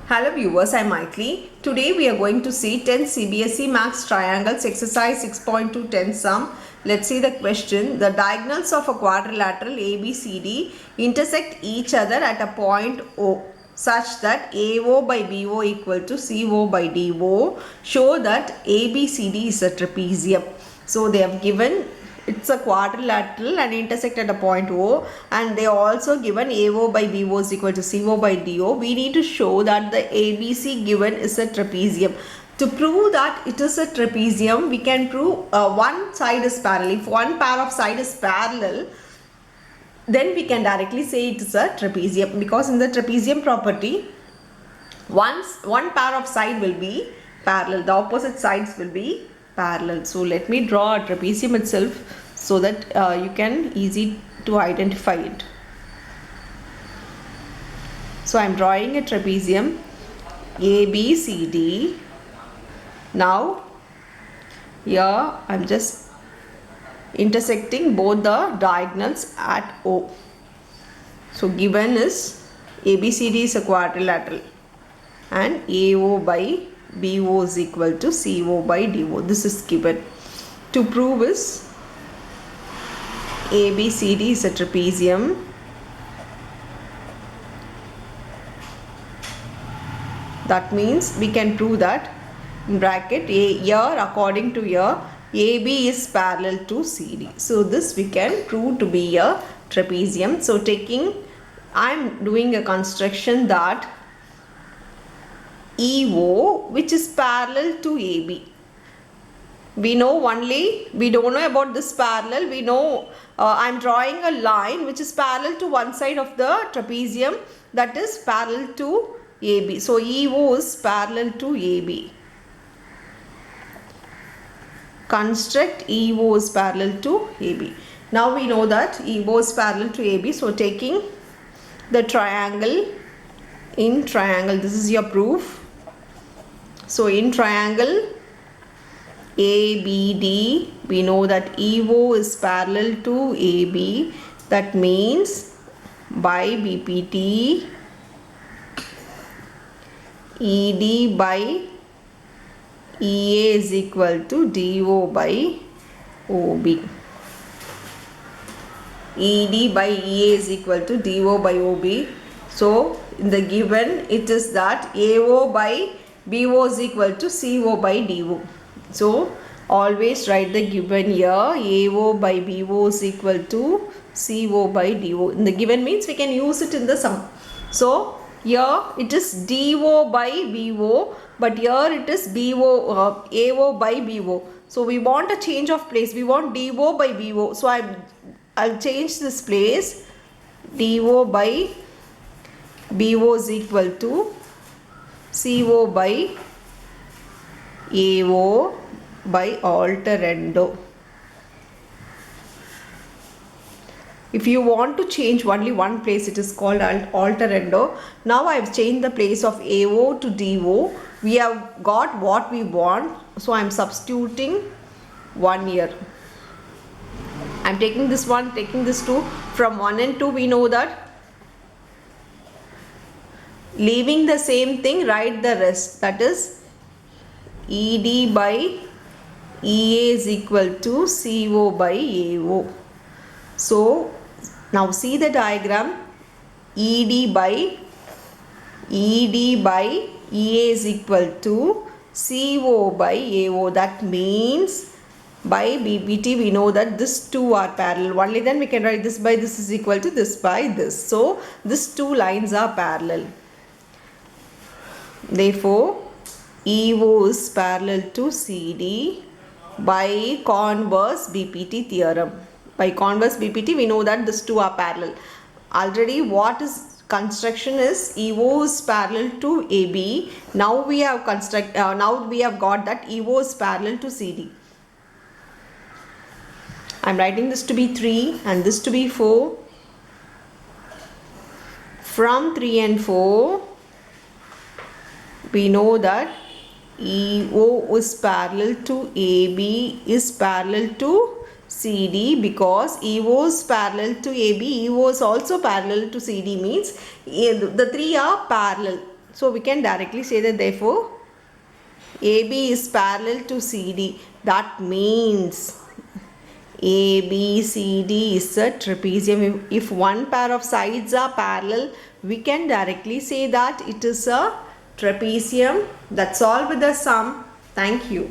Hello viewers, I am Maitli. Today we are going to see 10 CBSE Maths Triangles exercise 6.2 10 sum. Let's see the question. The diagonals of a quadrilateral ABCD intersect each other at a point O such that AO by BO equal to CO by DO. Show that ABCD is a trapezium. So they have given it's a quadrilateral and intersect at a point O, and they also given AO by BO is equal to CO by DO. We need to show that the ABC given is a trapezium. To prove that it is a trapezium, we can prove one side is parallel. If one pair of side is parallel, then we can directly say it is a trapezium, because in the trapezium property, one pair of side will be parallel, the opposite sides will be parallel. So let me draw a trapezium itself so that you can easy to identify it. So I am drawing a trapezium ABCD. Now here I am just intersecting both the diagonals at O. So given is ABCD is a quadrilateral and AO by BO is equal to CO by DO. This is given. To prove is ABCD is a trapezium. That means we can prove that in bracket here according to here AB is parallel to CD. So this we can prove to be a trapezium. So I am doing a construction that EO which is parallel to AB. We don't know about this parallel. We know I am drawing a line which is parallel to one side of the trapezium, that is parallel to AB. So EO is parallel to AB. Construct EO is parallel to AB. Now we know that EO is parallel to AB. So taking the triangle, this is your proof. So in triangle ABD, we know that EO is parallel to AB. That means by BPT, ED by EA is equal to DO by OB. ED by EA is equal to DO by OB. So in the given it is that AO by BO is equal to CO by DO. So always write the given here. AO by BO is equal to CO by DO. In the given means we can use it in the sum. So here it is DO by BO, but here it is AO by BO. So we want a change of place. We want DO by BO. So I'll change this place. DO by BO is equal to CO by AO by alterando. If you want to change only one place, it is called alterando. Now I have changed the place of AO to DO. We have got what we want. So I am substituting 1 here. I am taking this one, taking this 2. From 1 and 2 we know that. Leaving the same thing, write the rest. That is ED by EA is equal to CO by AO. So now see the diagram. ED by EA is equal to CO by AO. That means by BPT we know that these two are parallel. Only then we can write this by this is equal to this by this. So these two lines are parallel. Therefore EO is parallel to CD by converse BPT theorem. By converse BPT we know that these two are parallel. Already what is construction is EO is parallel to AB. Now we have got that EO is parallel to CD. I am writing this to be 3 and this to be 4. From 3 and 4 we know that EO is parallel to AB is parallel to CD, because EO is parallel to AB, EO is also parallel to CD, means the three are parallel. So we can directly say that therefore AB is parallel to CD. That means ABCD is a trapezium. If one pair of sides are parallel, we can directly say that it is a trapezium. That's all with the sum. Thank you.